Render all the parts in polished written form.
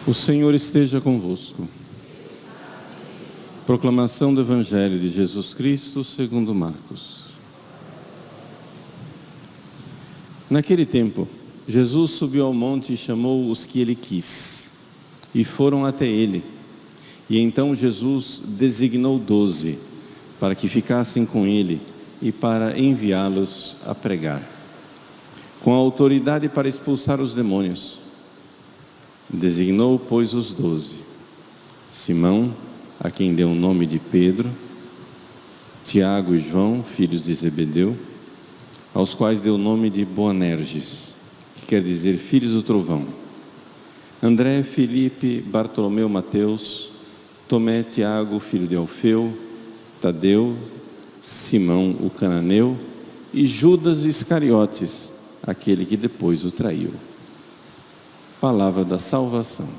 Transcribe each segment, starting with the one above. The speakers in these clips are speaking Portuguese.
O Senhor esteja convosco. Proclamação do Evangelho de Jesus Cristo segundo Marcos. Naquele tempo, Jesus subiu ao monte e chamou os que ele quis, e foram até ele. E então Jesus designou 12, para que ficassem com ele e para enviá-los a pregar, com autoridade para expulsar os demônios. Designou, pois, os 12: Simão, a quem deu o nome de Pedro, Tiago e João, filhos de Zebedeu, aos quais deu o nome de Boanerges, que quer dizer filhos do trovão, André, Filipe, Bartolomeu, Mateus, Tomé, Tiago, filho de Alfeu, Tadeu, Simão, o cananeu, e Judas Iscariotes, aquele que depois o traiu. Palavra da salvação.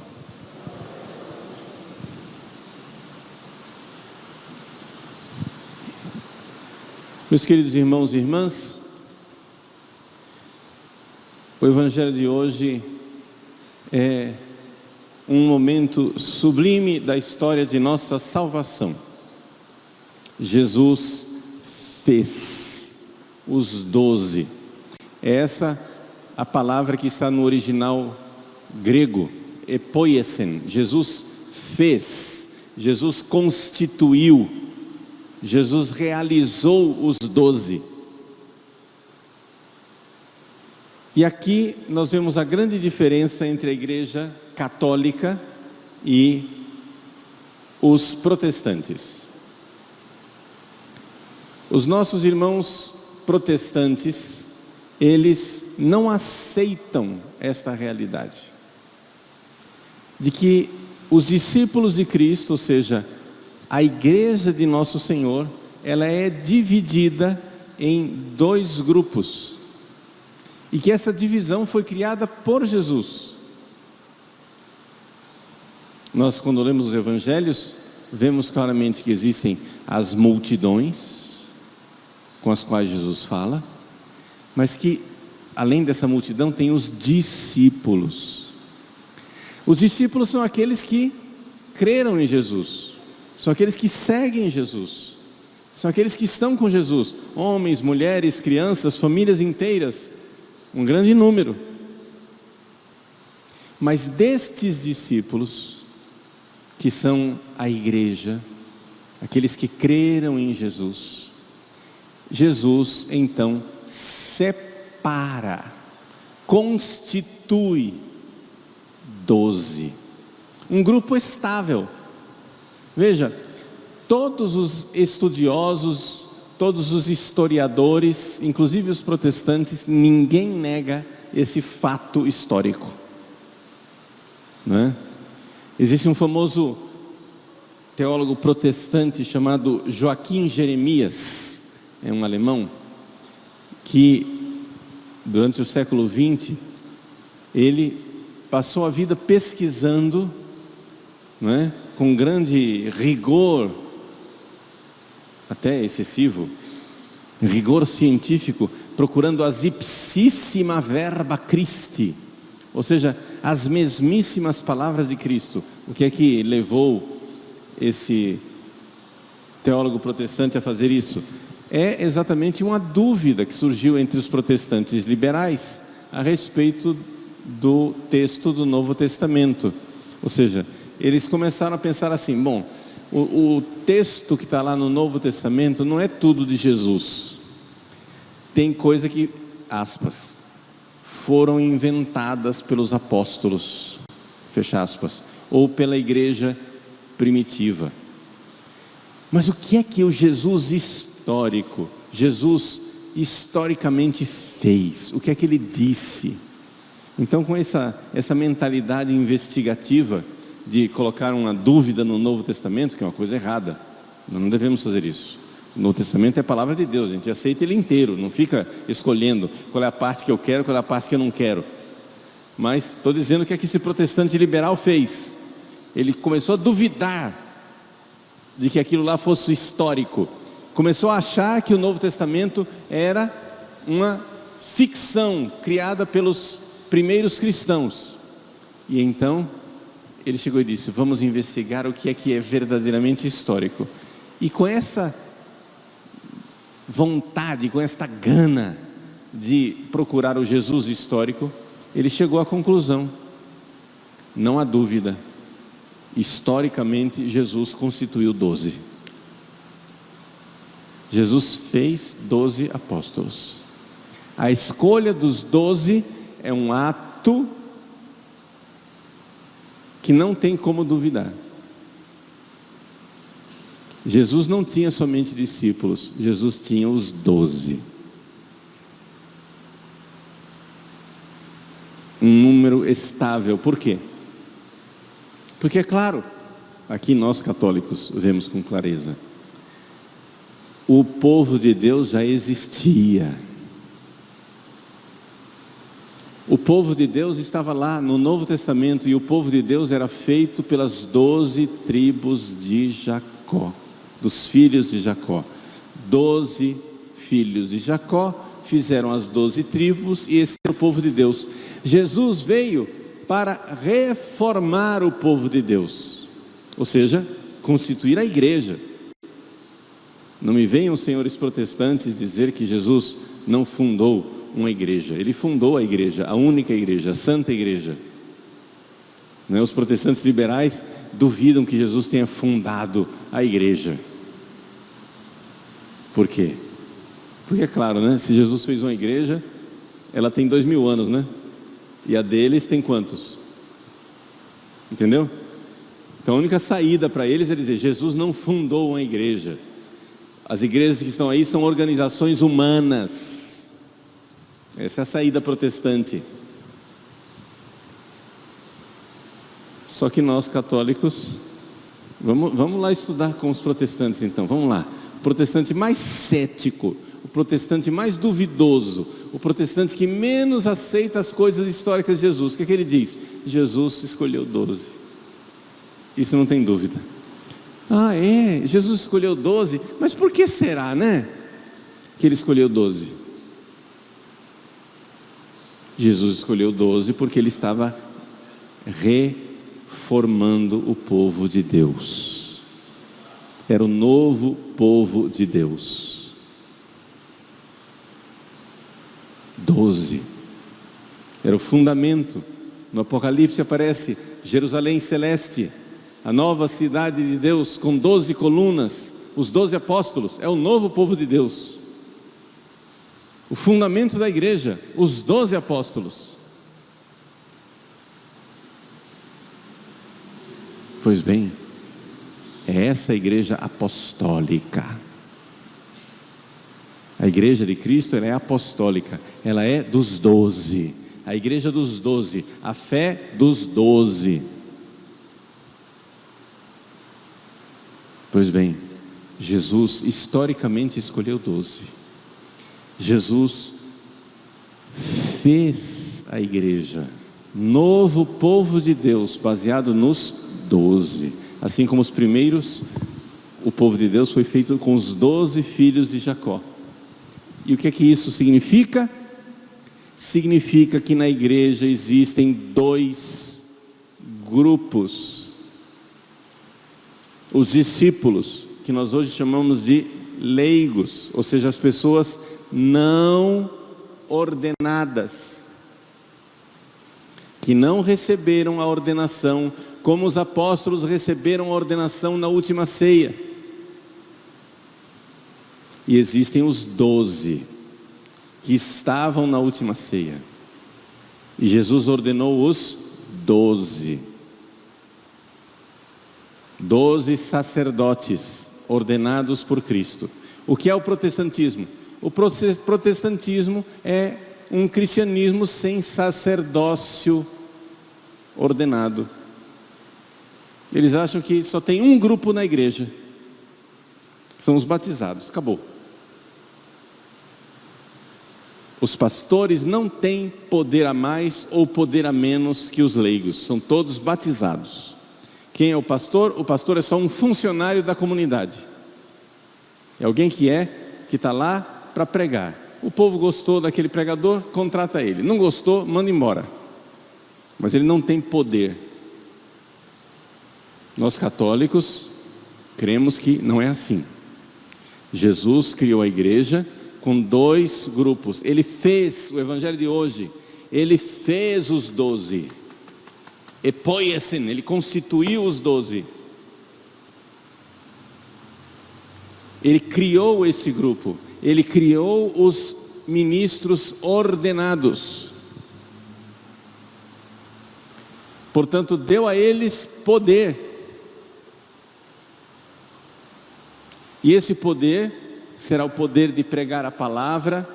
Meus queridos irmãos e irmãs, o Evangelho de hoje é um momento sublime da história de nossa salvação. Jesus fez os 12. É essa a palavra que está no original grego, epoiesen. Jesus fez, Jesus constituiu, Jesus realizou os 12. E aqui nós vemos a grande diferença entre a igreja católica e os protestantes. Os nossos irmãos protestantes, eles não aceitam esta realidade de que os discípulos de Cristo, ou seja, a igreja de nosso Senhor, ela é dividida em 2 grupos, e que essa divisão foi criada por Jesus. Nós, quando lemos os evangelhos, vemos claramente que existem as multidões com as quais Jesus fala, mas que além dessa multidão tem os discípulos. Os discípulos são aqueles que creram em Jesus, são aqueles que seguem Jesus, são aqueles que estão com Jesus, homens, mulheres, crianças, famílias inteiras, um grande número. Mas destes discípulos, que são a igreja, aqueles que creram em Jesus, Jesus então separa, constitui 12, um grupo estável. Veja, todos os estudiosos, todos os historiadores, inclusive os protestantes, ninguém nega esse fato histórico, não é? Existe um famoso teólogo protestante chamado Joaquim Jeremias, é um alemão, que durante o século XX, ele passou a vida pesquisando, não é? Com grande rigor, até excessivo, rigor científico, procurando as ipsissima verba Christi, ou seja, as mesmíssimas palavras de Cristo. O que é que levou esse teólogo protestante a fazer isso? É exatamente uma dúvida que surgiu entre os protestantes liberais a respeito do texto do Novo Testamento. Ou seja, eles começaram a pensar assim: bom, o texto que está lá no Novo Testamento não é tudo de Jesus. Tem coisa que, aspas, foram inventadas pelos apóstolos, fecha aspas, ou pela igreja primitiva. Mas o que é que o Jesus histórico, Jesus historicamente fez? O que é que ele disse? Então, com essa mentalidade investigativa de colocar uma dúvida no Novo Testamento, que é uma coisa errada, Nós não devemos fazer isso. O Novo Testamento é a palavra de Deus, a gente aceita ele inteiro, não fica escolhendo qual é a parte que eu quero, qual é a parte que eu não quero. Mas estou dizendo o que é que esse protestante liberal fez. Ele começou a duvidar de que aquilo lá fosse histórico. Começou a achar que o Novo Testamento era uma ficção criada pelos primeiros cristãos. E então ele chegou e disse: vamos investigar o que é verdadeiramente histórico. E com essa vontade, com esta gana de procurar o Jesus histórico, ele chegou à conclusão: não há dúvida, historicamente Jesus constituiu 12. Jesus fez 12 apóstolos. A escolha dos 12 é um ato que não tem como duvidar. Jesus não tinha somente discípulos, Jesus tinha os 12. Um número estável. Por quê? Porque, é claro, aqui nós católicos vemos com clareza, o povo de Deus já existia. O povo de Deus estava lá no Novo Testamento, e o povo de Deus era feito pelas 12 tribos de Jacó, dos filhos de Jacó. 12 filhos de Jacó fizeram as 12 tribos, e esse é o povo de Deus. Jesus veio para reformar o povo de Deus, ou seja, constituir a igreja. Não me venham, senhores protestantes, dizer que Jesus não fundou uma igreja. Ele fundou a igreja, a única igreja, a santa igreja. Os protestantes liberais duvidam que Jesus tenha fundado a igreja. Por quê? Porque é claro, se Jesus fez uma igreja, ela tem 2000 anos, e a deles tem quantos? Entendeu? Então a única saída para eles é dizer: Jesus não fundou uma igreja. As igrejas que estão aí são organizações humanas. Essa é a saída protestante. Só que nós católicos, vamos lá estudar com os protestantes então, vamos lá. O protestante mais cético, o protestante mais duvidoso, o protestante que menos aceita as coisas históricas de Jesus, o que ele diz? Jesus escolheu 12. Isso não tem dúvida. Jesus escolheu 12, mas por que será, que ele escolheu 12? Jesus escolheu 12 porque ele estava reformando o povo de Deus. Era o novo povo de Deus. 12 era o fundamento. No Apocalipse aparece Jerusalém celeste, a nova cidade de Deus com 12 colunas, os 12 apóstolos, é o novo povo de Deus. O fundamento da igreja, os 12 apóstolos. Pois bem, é essa a igreja apostólica. A igreja de Cristo, ela é apostólica, ela é dos 12. A igreja dos 12, a fé dos 12. Pois bem, Jesus historicamente escolheu 12. Jesus fez a igreja, novo povo de Deus, baseado nos 12. Assim como os primeiros, o povo de Deus foi feito com os 12 filhos de Jacó. E o que é que isso significa? Significa que na igreja existem 2 grupos. Os discípulos, que nós hoje chamamos de leigos, ou seja, as pessoas não ordenadas, que não receberam a ordenação, como os apóstolos receberam a ordenação na última ceia. E existem os 12, que estavam na última ceia, e Jesus ordenou os 12. 12 sacerdotes ordenados por Cristo. O que é o protestantismo? O protestantismo é um cristianismo sem sacerdócio ordenado. Eles acham que só tem um grupo na igreja, São os batizados, acabou. Os pastores não têm poder a mais ou poder a menos que os leigos, são todos batizados. Quem é o pastor? O pastor é só um funcionário da comunidade. É alguém que está lá para pregar. O povo gostou daquele pregador, contrata ele. Não gostou, manda embora. Mas ele não tem poder. Nós católicos cremos que não é assim. Jesus criou a igreja com 2 grupos. Ele fez, o evangelho de hoje, ele fez os 12. Epoiesen, ele constituiu os 12. Ele criou esse grupo. Ele criou os ministros ordenados. Portanto, deu a eles poder. E esse poder será o poder de pregar a palavra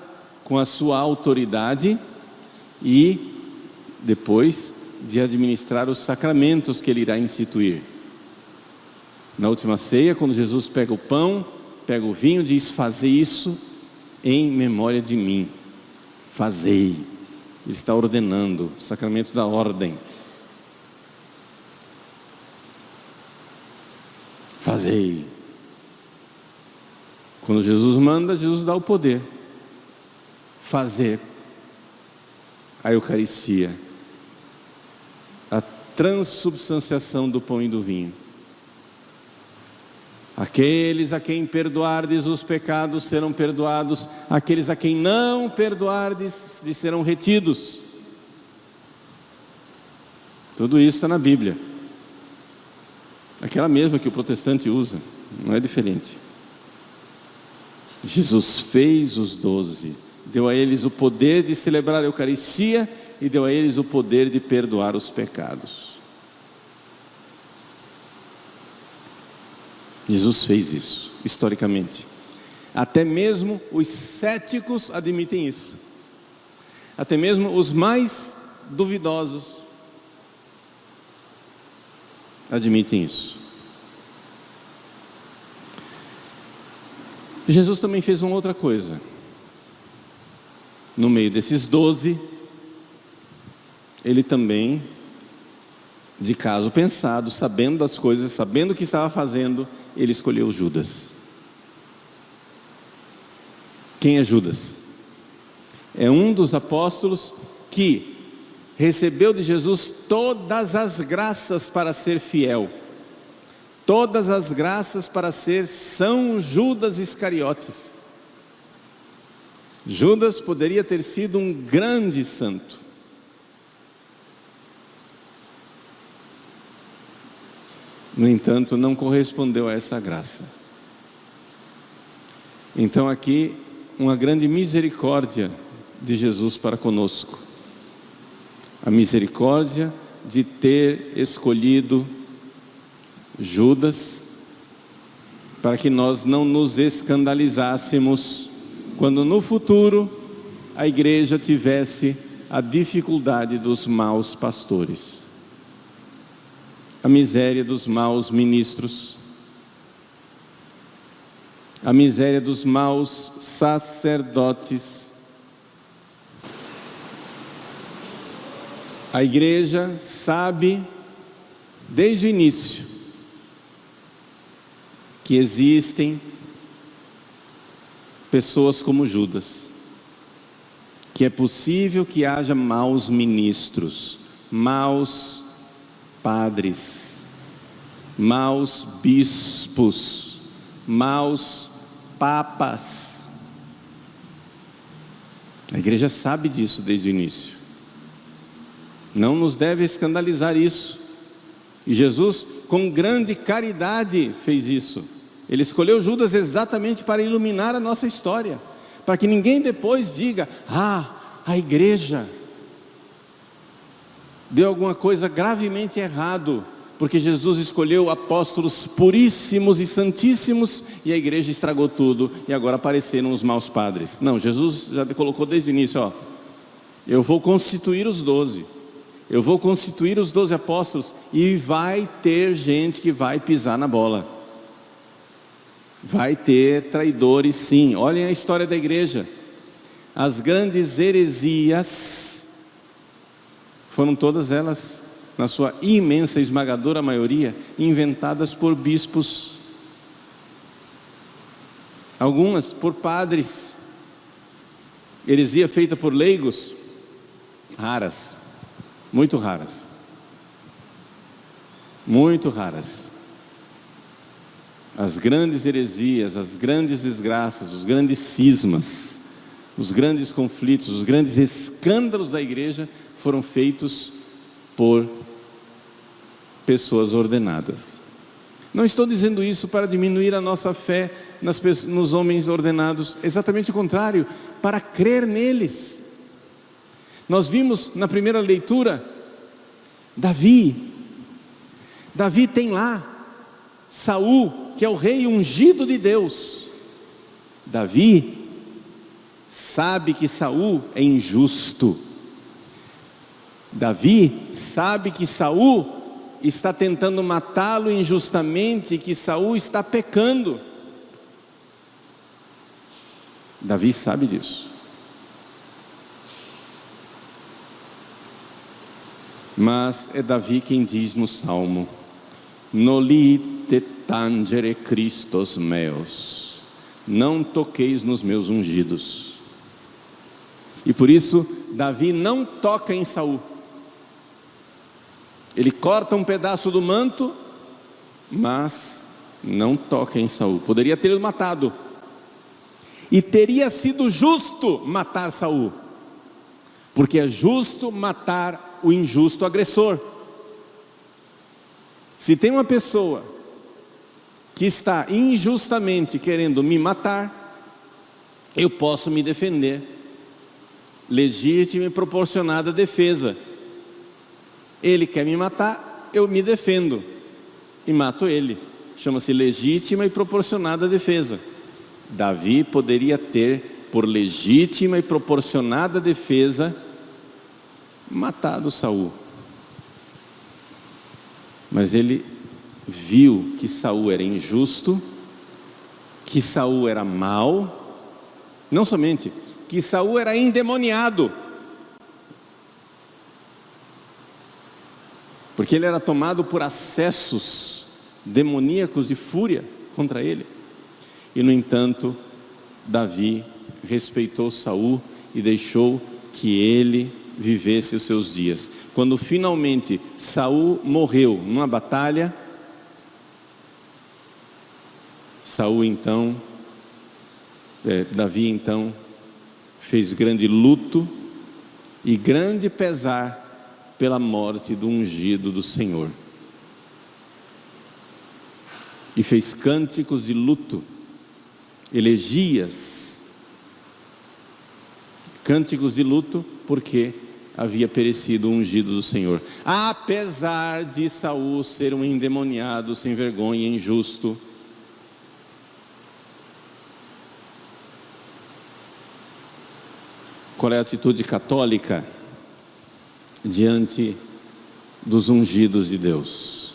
com a sua autoridade e depois de administrar os sacramentos que ele irá instituir. Na última ceia, quando Jesus pega o pão, pega o vinho, diz: fazei isso em memória de mim. Fazei. Ele está ordenando o sacramento da ordem. Fazei. Quando Jesus manda, Jesus dá o poder. Fazer a Eucaristia, a transubstanciação do pão e do vinho. Aqueles a quem perdoardes os pecados serão perdoados, aqueles a quem não perdoardes lhes serão retidos. Tudo isso está na Bíblia. Aquela mesma que o protestante usa, não é diferente. Jesus fez os 12, deu a eles o poder de celebrar a Eucaristia e deu a eles o poder de perdoar os pecados. Jesus fez isso, historicamente. Até mesmo os céticos admitem isso. Até mesmo os mais duvidosos admitem isso. Jesus também fez uma outra coisa. No meio desses 12, ele também, de caso pensado, sabendo das coisas, sabendo o que estava fazendo, ele escolheu Judas. Quem é Judas? É um dos apóstolos que recebeu de Jesus todas as graças para ser fiel. Todas as graças para ser São Judas Iscariotes. Judas poderia ter sido um grande santo. No entanto, não correspondeu a essa graça. Então aqui, uma grande misericórdia de Jesus para conosco. A misericórdia de ter escolhido Judas, para que nós não nos escandalizássemos quando no futuro a igreja tivesse a dificuldade dos maus pastores, a miséria dos maus ministros, a miséria dos maus sacerdotes. A igreja sabe desde o início que existem pessoas como Judas, que é possível que haja maus ministros, maus padres, maus bispos, maus papas. A igreja sabe disso desde o início. Não nos deve escandalizar isso. E Jesus, com grande caridade, fez isso. Ele escolheu Judas exatamente para iluminar a nossa história, para que ninguém depois diga: a igreja deu alguma coisa gravemente errado, porque Jesus escolheu apóstolos puríssimos e santíssimos, e a igreja estragou tudo, e agora apareceram os maus padres. Não, Jesus já colocou desde o início, eu vou constituir os 12, eu vou constituir os 12 apóstolos, e vai ter gente que vai pisar na bola. Vai ter traidores, sim. Olhem a história da igreja. As grandes heresias foram todas elas, na sua imensa, esmagadora maioria, inventadas por bispos. Algumas por padres. Heresia feita por leigos, raras, muito raras. Muito raras. As grandes heresias, as grandes desgraças, os grandes cismas, os grandes conflitos, os grandes escândalos da igreja foram feitos por pessoas ordenadas. Não estou dizendo isso para diminuir a nossa fé nos homens ordenados, exatamente o contrário, para crer neles. Nós vimos na primeira leitura, Davi tem lá Saul, que é o rei ungido de Deus. Davi sabe que Saul é injusto. Davi sabe que Saul está tentando matá-lo injustamente, que Saul está pecando. Davi sabe disso. Mas é Davi quem diz no Salmo: Nolite tangere Christos meus, não toqueis nos meus ungidos. E por isso Davi não toca em Saul. Ele corta um pedaço do manto, mas não toca em Saul. Poderia tê-lo matado, e teria sido justo matar Saul, porque é justo matar o injusto agressor. Se tem uma pessoa que está injustamente querendo me matar, eu posso me defender, legítima e proporcionada defesa. Ele quer me matar, eu me defendo e mato ele. Chama-se legítima e proporcionada defesa. Davi poderia ter, por legítima e proporcionada defesa, matado Saul. Mas ele viu que Saul era injusto, que Saul era mau, não somente, que Saul era endemoniado, porque ele era tomado por acessos demoníacos de fúria contra ele. E no entanto, Davi respeitou Saul e deixou que ele vivesse os seus dias. Quando finalmente Saul morreu numa batalha, Davi então fez grande luto e grande pesar pela morte do ungido do Senhor. E fez cânticos de luto, elegias, cânticos de luto, porque havia perecido o ungido do Senhor. Apesar de Saul ser um endemoniado, sem vergonha, injusto, qual é a atitude católica diante dos ungidos de Deus?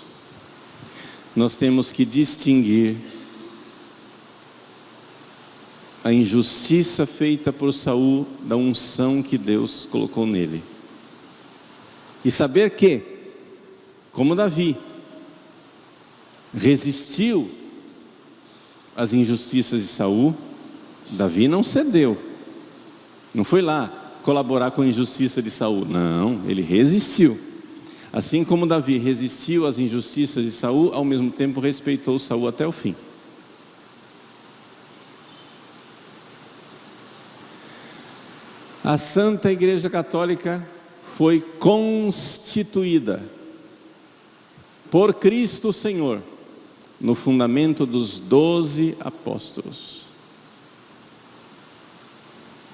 Nós temos que distinguir a injustiça feita por Saul da unção que Deus colocou nele. E saber que, como Davi resistiu às injustiças de Saul, Davi não cedeu. Não foi lá colaborar com a injustiça de Saul. Não, ele resistiu. Assim como Davi resistiu às injustiças de Saul, ao mesmo tempo respeitou Saul até o fim. A Santa Igreja Católica foi constituída por Cristo Senhor no fundamento dos 12 apóstolos.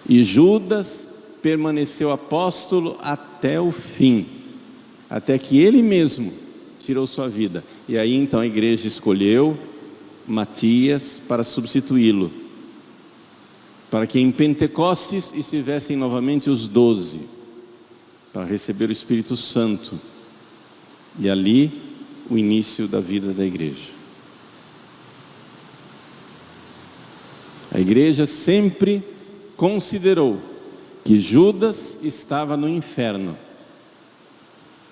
E Judas permaneceu apóstolo até o fim, até que ele mesmo tirou sua vida. E aí então a igreja escolheu Matias para substituí-lo, para que em Pentecostes estivessem novamente os 12, para receber o Espírito Santo, e ali o início da vida da igreja. A igreja sempre considerou que Judas estava no inferno.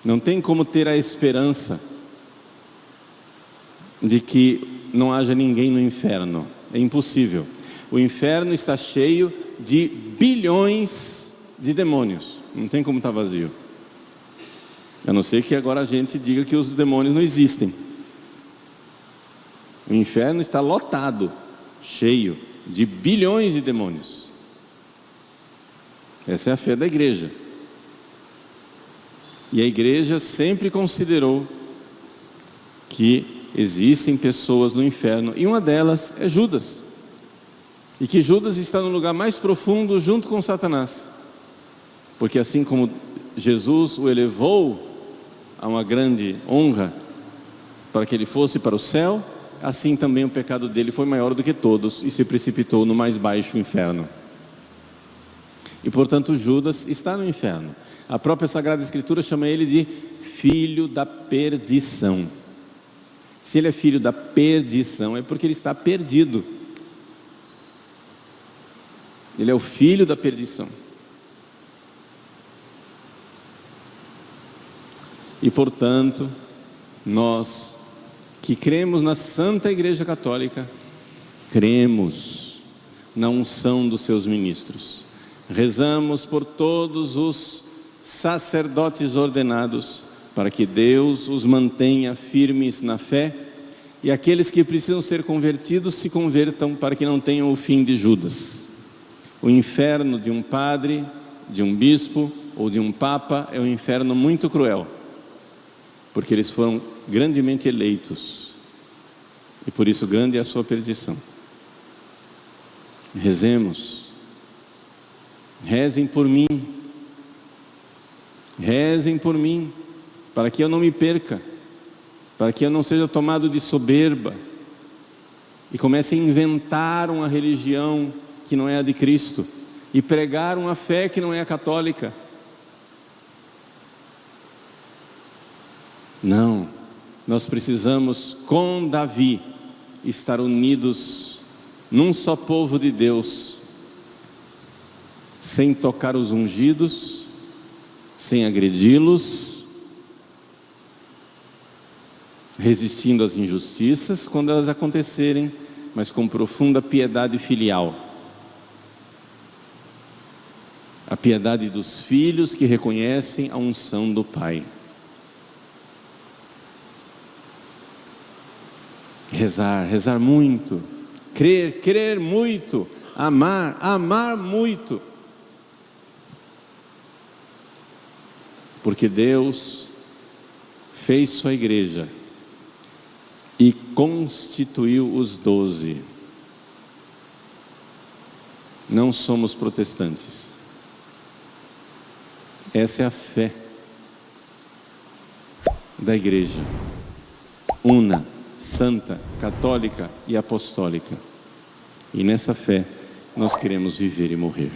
Não tem como ter a esperança de que não haja ninguém no inferno. É impossível. O inferno está cheio de bilhões de demônios. Não tem como estar vazio. A não ser que agora a gente diga que os demônios não existem. O inferno está lotado, cheio de bilhões de demônios. Essa é a fé da igreja. E a igreja sempre considerou que existem pessoas no inferno, e uma delas é Judas. E que Judas está no lugar mais profundo junto com Satanás. Porque assim como Jesus o elevou a uma grande honra para que ele fosse para o céu, assim também o pecado dele foi maior do que todos e se precipitou no mais baixo inferno. E portanto Judas está no inferno. A própria Sagrada Escritura chama ele de filho da perdição. Se ele é filho da perdição, é porque ele está perdido. Ele é o filho da perdição. E portanto, nós que cremos na Santa Igreja Católica, cremos na unção dos seus ministros. Rezamos por todos os sacerdotes ordenados, para que Deus os mantenha firmes na fé, e aqueles que precisam ser convertidos se convertam, para que não tenham o fim de Judas. O inferno de um padre, de um bispo ou de um papa é um inferno muito cruel, porque eles foram grandemente eleitos, e por isso grande é a sua perdição. Rezemos, rezem por mim, para que eu não me perca, para que eu não seja tomado de soberba, e comece a inventar uma religião que não é a de Cristo, e pregar uma fé que não é a católica. Não, nós precisamos, com Davi, estar unidos num só povo de Deus, sem tocar os ungidos, sem agredi-los, resistindo às injustiças quando elas acontecerem, mas com profunda piedade filial. A piedade dos filhos que reconhecem a unção do Pai. Rezar muito, crer muito, amar muito. Porque Deus fez sua igreja e constituiu os 12. Não somos protestantes. Essa é a fé da igreja, una, santa, católica e apostólica. E nessa fé nós queremos viver e morrer.